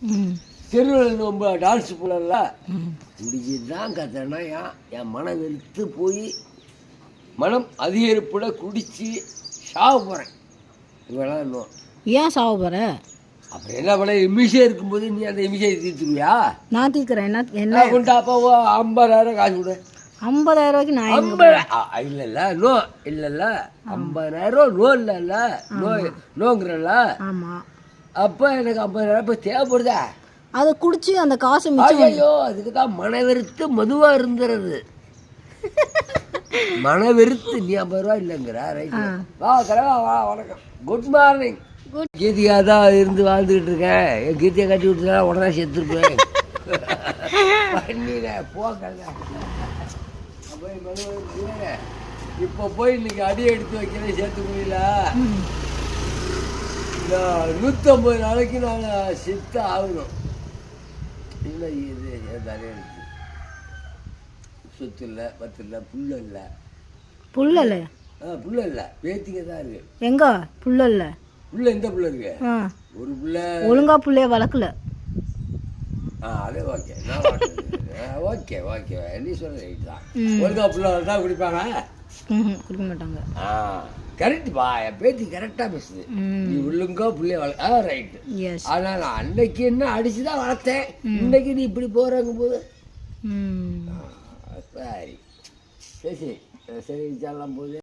தெருவில் நம்ம டான்ஸ் போடல குடிச்சுதான் கத்தனா என் மனம் வெறுத்து போய் மனம் அதிகரிப்புட குடிச்சு சாவ போகிறேன். இவெல்லாம் இன்னும் ஏன் சாவ போகிற? அப்புறம் என்ன பண்ண எமிஷே இருக்கும்போது நீ அந்த எமிஷை தீர்த்துருவியா? நான் தீர்க்குறேன். என்ன கொண்டு அப்போ 50,000 காசு கொடு. 50,000 ரூபாய்க்கு நான் 50 இல்லைல்ல நோ இல்லைல்ல 50,000 நோ இல்லைல்ல நோ நோங்கிறல்ல. ஆமாம். அப்போ எனக்கு 50,000 இப்போ தேவைப்படுதா? அதை குடிச்சு அந்த காசு மிச்சம். ஐயோ அதுக்கு தான் மனவெறுத்து மதுவாக இருந்துறது. மனவெறுத்து நீ 50 ரூபா இல்லைங்கிற ரைட்டு. வா கரவா வா வணக்கம் குட் மார்னிங். கீர்த்தியாக தான் இருந்து வாழ்ந்துக்கிட்டு இருக்கேன். என் கீர்த்தியை கட்டி விட்டுனா உடனே செத்துருப்பேன். பண்ணினேன் போக்கல இப்போ போய் இன்னைக்கு அடி எடுத்து வைக்கிறேன் சேர்த்து முடியல. இந்த 150 நாளைக்கு நான் செத்து ஆகணும். இல்லை இது தலையை எடுத்து சொத்து இல்லை பத்து இல்லை புல்ல இல்லை. புல்ல இல்லை? புல்ல இல்லை பேத்திங்க தான் இருக்கு. எங்க புல்ல இல்லை? புல்ல எந்த புல்ல இருக்கு? ஒரு புல்ல ஒழுங்கா புள்ளைய வளர்க்கல. அதே ஓகே நான் ஓகே ஓகே நீ சொல்ற ரைட் தான். ஒழுங்கா புல்ல தான் குடிப்பாங்க? குடிக்க மாட்டாங்க. கரெக்டுப்பா என் பேத்தி கரெக்டாக பேசுது. நீ ஒழுங்கா புள்ளைய வளர்க்க ரைட்டு. ஆனால் நான் அன்னைக்கு என்ன அடிச்சு தான் வளர்த்தேன். இன்னைக்கு நீ இப்படி போகிறாங்க போது சரி சரி சரி சரி போது